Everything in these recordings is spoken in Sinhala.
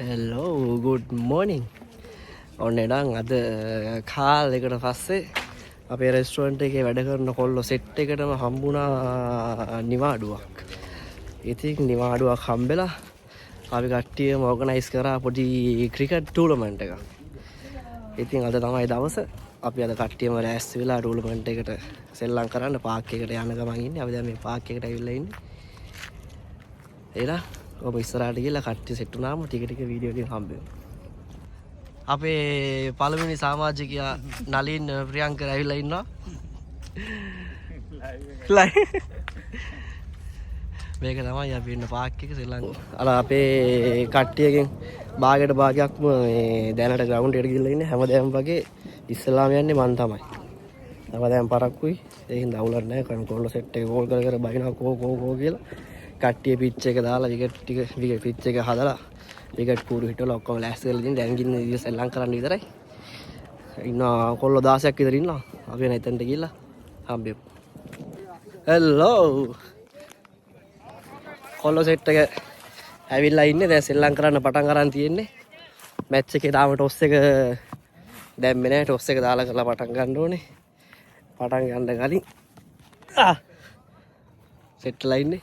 Hello, good morning. ඔන්න එනම් අද කාලෙකට පස්සේ අපේ රෙස්ටුරන්ට් එකේ වැඩ කරන කොල්ලෝ සෙට් එකටම හම්බුණා නිවාඩුවක්. ඉතින් නිවාඩුවක් හම්බෙලා අපි කට්ටියම ඕගනයිස් කරා පොඩි ක්‍රිකට් ටූර්නමන්ට් එකක්. ඉතින් අද තමයි දවස. අපි අද කට්ටියම ලෑස්ති වෙලා ටූර්නමන්ට් එකට සෙල්ලම් කරන්න පාක් එකට යන ගමන් ඉන්නේ. අපි දැන් මේ පාක් එකට ඇවිල්ලා ඉන්නේ. එලා ඔබ ඉස්සරහට ගිහලා කට්ටිය සෙට් වුණාම ටික ටික වීඩියෝ එකකින් හම්බෙමු. අපේ පළවෙනි සමාජිකයා නලින් ප්‍රියංක ඇවිල්ලා ඉන්නවා. මේක තමයි අපි ඉන්න පාක් එක සෙල්ලම්. අර අපේ කට්ටියකින් භාගයට භාගයක්ම මේ දැනට ග්‍රවුන්ඩ් එකට ගිහලා ඉන්නේ. හැමදාම වගේ ඉස්සලාම යන්නේ මං තමයි. හැමදාම පරක්කුයි. ඒ හින්දා අවුලක් නැහැ. කොල්ලෝ සෙට් එක ගෝල් කර බහිනවා කෝ කියලා. කට්ටිය පිච් එක දාලා විකට් පිච් එක හදලා විකට් කූරු හිටවල ඔක්කොම ලෑස්ති කරලා ඉතින් දැන් ගින්න ඉතින් සෙල්ලම් කරන්න විතරයි. ඉන්නවා කොල්ලෝ 16ක් විතර ඉන්නවා. අපි එන එතනට ගිහලා හම්බෙමු. හෙලෝ. කොල්ලෝ සෙට් එක ඇවිල්ලා ඉන්නේ. දැන් සෙල්ලම් කරන්න පටන් ගන්න තියෙන්නේ. මැච් එකේ තාම ටොස් එක දැම්මේ නැහැ. ටොස් එක දාලා කරලා පටන් ගන්න ඕනේ. පටන් ගන්න කලින් සෙට්ලා ඉන්නේ.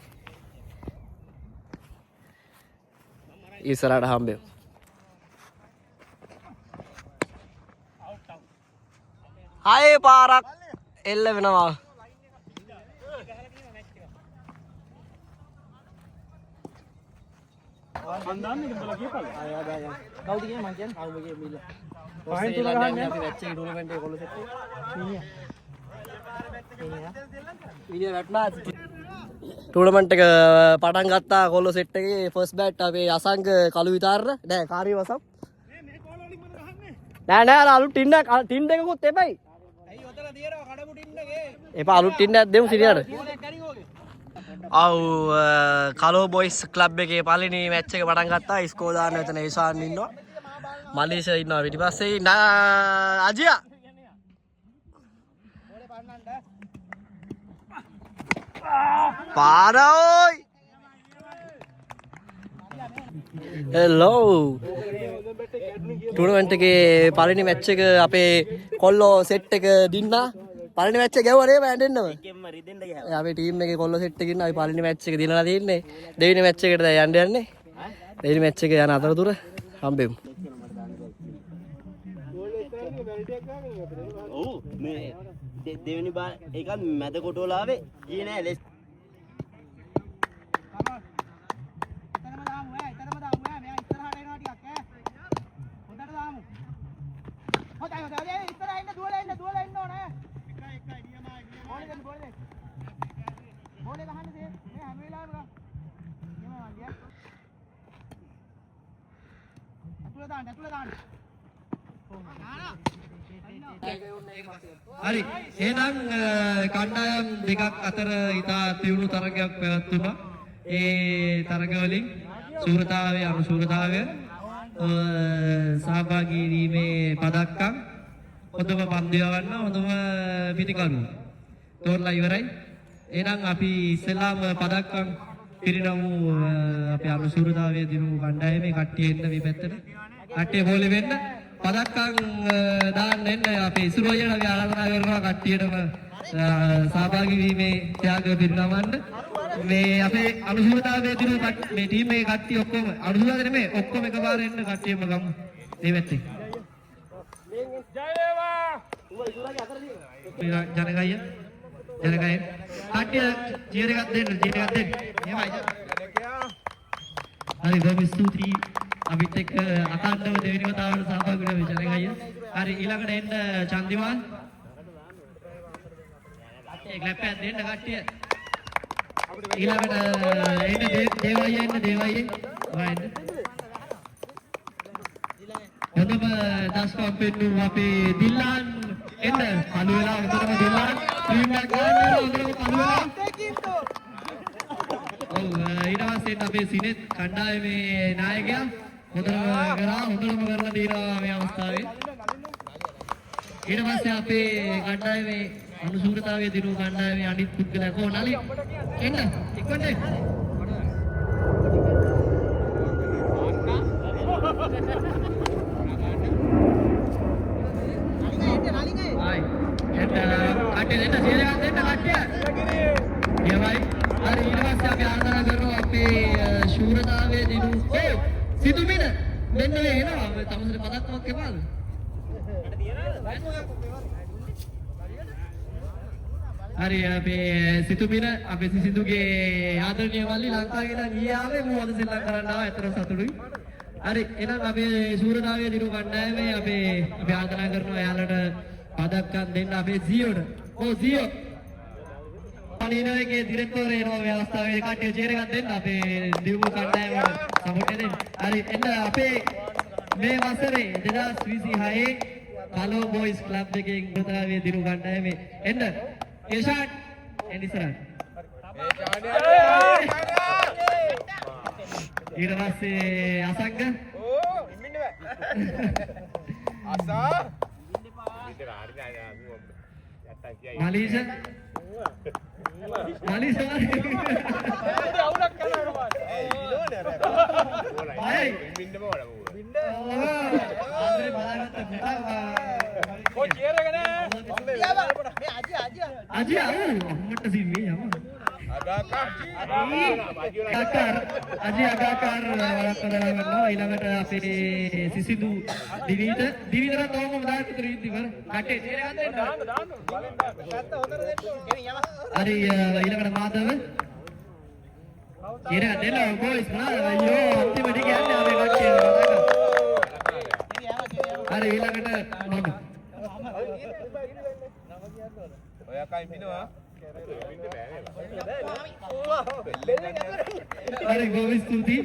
ඉස්සරහට හම්බෙමු. ආයේ පාරක් එල්ල වෙනවා. මන් දන්නේ උඹලා කියපල්ල. කවුද කියන්නේ මං කියන්නේ කවුද කියන්නේ මිල. පහෙන් තුන ගහන්නේ අපි මැච් එකේ ටූර්නමන්ට් එකේ කොල්ල සෙට් එක. විනිය රට්නා ටූර්නමන්ට් එක පටන් ගත්තා කොල්ලෝ සෙට් එකේ ෆස්ට් බෑට් අපේ අසංග කළු විතාර නෑ කාර්ය වසම් මේ කොල්ලෝ වලින් මම ගහන්නේ නෑ අර අලුත් ටින් එකකුත් එපයි ඇයි ඔතන දියරව කඩපු ටින් එකේ එපා අලුත් ටින් එකක් දෙමු සිරියට ආව් කලෝ බොයිස් ක්ලබ් එකේ පළවෙනි මැච් එක පටන් ගත්තා ස්කෝර් දාන්න එතන ඒෂාන් ඉන්නවා මලීෂා ඉන්නවා පිටිපස්සේ අජියා පාරෝයි හෙලෝ ටූර්නමන්ට් එකේ පළවෙනි මැච් එක අපේ කොල්ලෝ සෙට් එක දින්නා පළවෙනි මැච් එක ගැව්වා නේද බෑන්ඩෙන්නම එකෙන්ම රිදෙන්න ගියා අපේ ටීම් එකේ කොල්ලෝ සෙට් එක ඉන්නවා අපි පළවෙනි මැච් එක දිනලා තියෙන්නේ දෙවෙනි මැච් එකට යන්න යන්නේ දෙවෙනි මැච් එක යන අතරතුර හම්බෙමු ඔව් මේ දෙවෙනි බාල් එකත් මැද කොටෝලාවේ ගියේ නෑ ලෙස් හරි එහෙනම් කණ්ඩායම් දෙකක් අතර ඉතා තියුණු තරගයක් පැවැත්වුණා. ඒ තරග වලින් සූරතාවය අනුසූරතාවය සහභාගී වීමේ පදක්කම් හොඳම පන්දු යවන්න හොඳම පිටිකරුව තෝරලා ඉවරයි. එහෙනම් අපි ඉස්සෙල්ලාම පදක්කම් පිරිනමු අපේ අනුසූරතාවය දිනු කණ්ඩායමේ කට්ටිය එන්න මේ පැත්තට. කට්ටිය බෝලේ වෙන්න පදක්කම් දාන්න එන්න අපේ ඉසුරෝයන අපි ආරාධනා කරනවා කට්ටියටම සහභාගී වීමේ ත්‍යාගය පිරිනමන්න. මේ අපේ අනුසූරතාවයේ දිනු මේ ටීම් එකේ කට්ටිය ඔක්කොම අනුසූරතාවය නෙමෙයි ඔක්කොම එකපාරට එන්න කට්ටියම ගමු. මේ පැත්තේ. ජය වේවා. ජනගය කට්ටිය චීර් එකක් දෙන්න එහෙමයි. හරි බොහොම ස්තුතියි. අපිත් එක්ක අකණ්ඩව දෙවෙනි වතාවට සහභාගී වෙන ජනගය. හරි ඊළඟට එන්න චන්දිමාල්. කට්ටිය ක්ලැප් එකක් දෙන්න කට්ටිය. ඊළඟට එන්න දේවයිය වයින්. හොඳම දස්කම් පෙන්නු අපේ දිල්ලාන් එන්න අලු වෙලා උඩටම දිල්ලාන් ටීම් එක ගන්න උඩටම අලු වෙලා. ඔව් ඊට පස්සේ අපේ සිනෙත් කණ්ඩායමේ නායකයා හොඳටම කරලා තියෙනවා මේ අවස්ථාවේ. ඊට පස්සේ අපේ කණ්ඩායමේ අනුසූරතාවයේ දිනු කණ්ඩායමේ අනිත් පුද්ගලයා කොහොනලි එන්න ඉක්මනට Hai. Kate දෙන්න සියල ගන්න දෙන්න කට්ටිය. එයමයි. හරි ඊට පස්සේ අපි ආරාධනා කරනවා අපේ ශූරතාවයේ දිනු. ඔව්. සිතුමින මෙන්න මේ එනවා. තමසට පදක්කමක් එපාද? හරි අපේ සිතුමින අපේ සිසිඳුගේ ආදරණීය මල්ලි ලංකාවේ ඉඳන් ඊයේ ආවේ මම අද සෙල්ලම් කරන්න ආවා. ඇත්තටම සතුටුයි. හරි එහෙනම් අපේ ශූරතාවයේ දිනු කණ්ඩායමේ අපි ආරාධනා කරනවා එයාලට පදක්කම් දෙන්න අපේ ජීෝට. ඔව් ජීෝ. පණිනෝගේ දිරෙක්ටර් එනවා මේ අවස්ථාවේ කට්ටිය චේර එකක් දෙන්න අපේ දියුමු කණ්ඩායමට සපෝට් එක දෙන්න. හරි එන්න අපේ මේ වසරේ 2026 කලෝ බොයිස් ක්ලබ් එකේ ශූරතාවයේ දිනු කණ්ඩායමේ එන්න ඒෂාන් එනිසරන් ඊට පස්සේ අසංග අසා මලීෂ මලීෂ අවුලක් කරනවා අය බින්ද බෝල බින්ද ආන්දරේ බලාගත්ත කො චියර් එක නෑ අජි අම්මට සිම්මේ යම අගාකාර් අජි අගාකාර් වරක් කරලා ගන්නවා ඊළඟට අපේ සිසිදු දිවිතර තවම දාන්න ඉතිරි ඉවර කටේ චියර් එකක් දෙන්න දාන්න බලෙන් දාන්න පැත්ත හොතර දෙන්න හරි ඊළඟට මාධව චියර් එකක් දෙන්න බොයිස් බලා අයියෝ අන්තිමට කියන්නේ අපේ කට්ටිය හරි ඊළඟට මම ඔය කයි පිනවා හරි බොහොම ස්තුතියි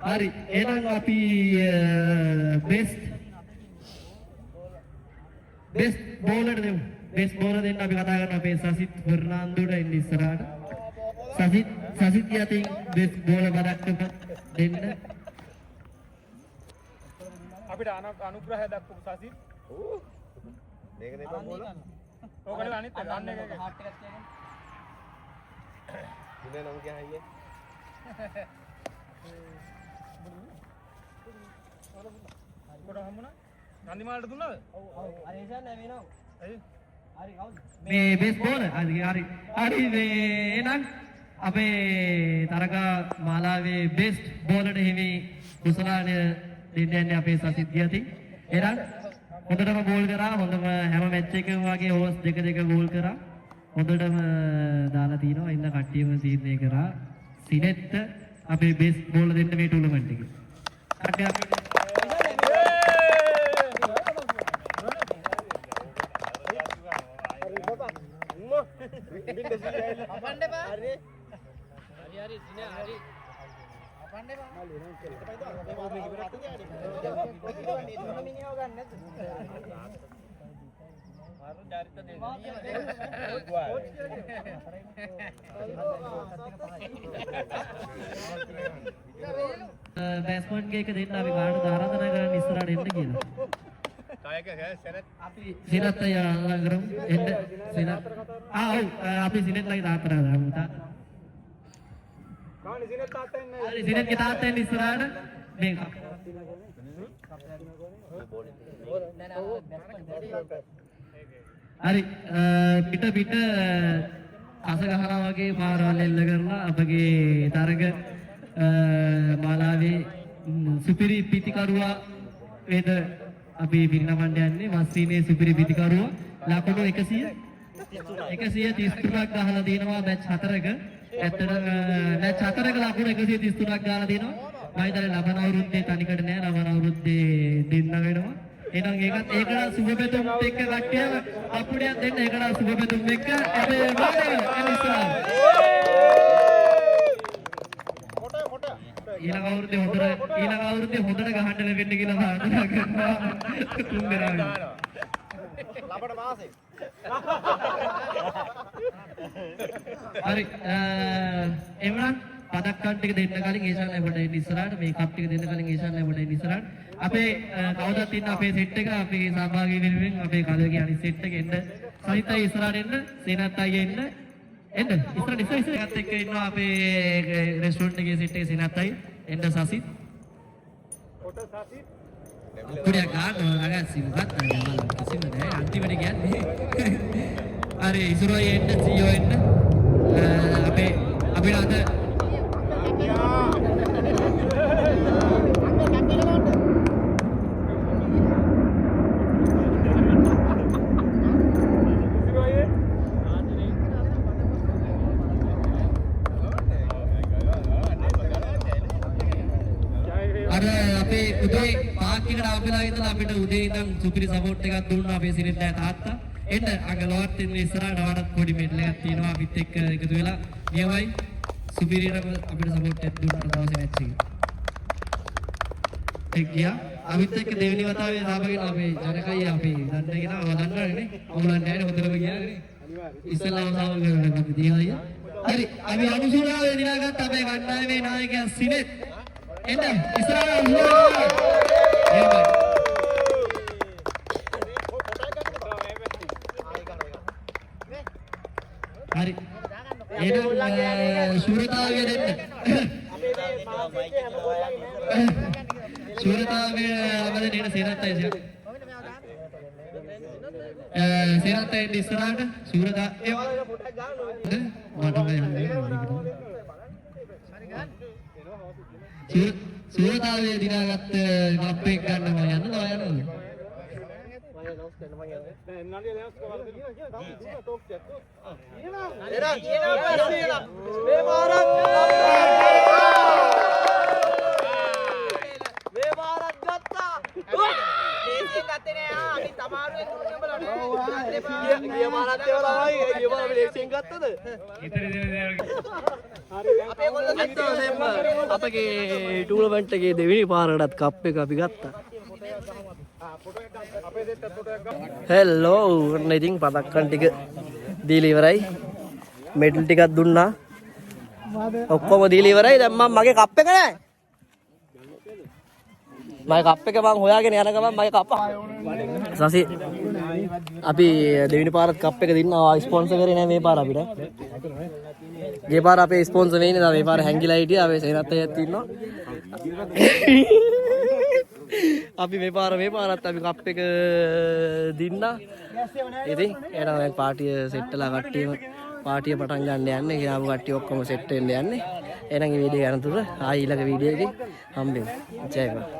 හරි එහෙනම් අපි බෙස්ට් බෝලර් දෙමු බෙස්ට් බෝලර් දෙන්න අපි කතා කරනවා අපේ සසිත් ෆර්නාන්ඩෝට ඉන්න ඉස්සරහට සසිත් යතින් බෙස්ට් බෝලර් පදක්කම දෙන්න අපිට අනුග්‍රහය දක්වපු සසිත් මේක දෙපා බෝලර් ඕකට අනිත් ගන්න එක හાર્ට් එකක් තියගෙන ඉන්නේ නම් කියන්නේ කොට හම්බුණා නන්දිමාලට දුන්නාද ඔව් අර ඒසන් නෑ මේනෝ ඇයි හරි කවුද මේ බේස් බෝලර් හරි මේ එහෙනම් අපේ තරගා මාලාවේ බෙස්ට් බෝලර් හිමි කුසලාන දෙන්න යන්නේ අපේ සසිත් ගියති එහෙනම් හොඳටම ගෝල් කරා හොඳම හැම මැච් එකකම වගේ හෝස් දෙක ගෝල් කරා හොඳටම දාලා තිනවා ඉන්න කට්ටියම තීරණය කරා සිනෙට් අපේ බෙස්ට් බෝලර් දෙන්න මේ ටූර්නමන්ට් එකේ කට්ටිය අපි බැස්මන් ගේ එක දෙන්න අපි කාටද ආරාධනා කරන්න ඉස්සරහට එන්න කියලා. කායක සෙනත් අපි සිනත් අය ආරාධනා කරමු එන්න සිනත් ඔව් අපි සිනත් ලයි තාත්තට දාමු තාත්තා. කාණි සිනත් තාත්තා එන්න. හරි සිනත් ගේ තාත්තා එන්න ඉස්සරහට මේක. හරි පිට අස ගහනවා වගේ පාරවල් එල්ල කරලා අපගේ තරග මාලාවේ සුපිරි පිතිකරුවා වේද අපි පිරිනමන්න යන්නේ මස්සීනේ සුපිරි පිතිකරුවා ලකුණු 133ක් ගහලා දිනවා මැච් 4ක ඇත්තටම මැච් 4ක ලකුණු 133ක් ගහලා දිනවා මම හිතන්නේ ලබන අවුරුද්දේ තනිකඩ නෑ ලබන අවුරුද්දේ දෙන්න වෙනවා එහෙනම් ඒකට සුබපැතුම් එක්ක කට්ටියම අපුඩියක් දෙන්න ඒකට සුබපැතුම් එක්ක අපේ මාතේ අනිසා ඊළඟ අවුරුද්දේ හොඳට ගහන්න ලැබෙන්න කියලා ප්‍රාර්ථනා කරනවා තුන් දෙනාම ලබන මාසේ හරි එවනම් පදක්කම් ටික දෙන්න කලින් ඒෂාන් ලැබට එන්න ඉස්සරහට මේ කප් ටික දෙන්න කලින් ඒෂාන් ලැබට එන්න ඉස්සරහට අපේ කවුදත් ඉන්න අපේ සෙට් එක අපේ සහභාගී වෙනුවෙන් අපේ කලගේ අනිත් සෙට් එක එන්න සහිතයි ඉස්සරහට එන්න සේනත් අයියා එන්න ඉස්සරහට එකත් එක්ක ඉන්නවා අපේ රෙස්ටොරන්ට් එකේ සෙට් එකේ සේනත් අයියා එන්න සසිත් Kuliah gano'n agak singkat aja malam kasih mana nanti mana kian hari suruh enda CEO enda apa ada ada apa udah pakai kerap lagi itu tapi itu udah itu supir support dengan turun apa sih ini tata enda agak lewat ini serang dapat kodi medley tino apa tek gitu lah dia wai supir itu apa support turun tahu sih match tek dia apa tek devini bata apa gitu apa jangan kaya apa dan kita awalnya ini awalan dia betul begitu ini Islam sama gitu dia ya hari abi anu sudah ada di naga tapi kan naik naik yang sinet enda Islam ya baik hari Suratawe den Suratawe අපද නේ සේනත් අය සේනත් අය ඉස්සරහට සූරතා ඒ මට සූරතාවේ දිනාගත්ත කප් එක ගන්නවා යනවා අපගේ ටූර්නමන්ට් එකේ දෙවෙනි පාරටත් කප් එක අපි ගත්තා. හෙලෝ ඔන්න ඉතින් පදක්කන් ටික දීලා ඉවරයි. මෙඩල් ටිකක් දුන්නා. ඔක්කොම දීලා ඉවරයි. දැන් මම මගේ කප් එක නෑ. මගේ කප් එක මං හොයාගෙන යන ගමන් මගේ කප් සසි අපි දෙවෙනි පාරත් කප් එක දෙන්නවා ස්පොන්සර් කරේ නෑ මේ පාර අපිට. ගිය පාර අපේ ස්පොන්සර් වෙන්නේ නැහැ මේ පාර හැංගිලා හිටියා අපි සේනත් අයත් ඉන්නවා. අපි මේ පාරත් අපි කප් එක දින්නා. ඉතින් එහෙනම් දැන් පාටිය සෙට්ටලා කට්ටියම පාටිය පටන් ගන්න යන්නේ. ගියාම කට්ටිය ඔක්කොම සෙට් වෙන්න යන්නේ. එහෙනම් මේ වීඩියෝ යනතුරු ආයි ඊළඟ වීඩියෝ එකේ හම්බෙමු. ජය බා.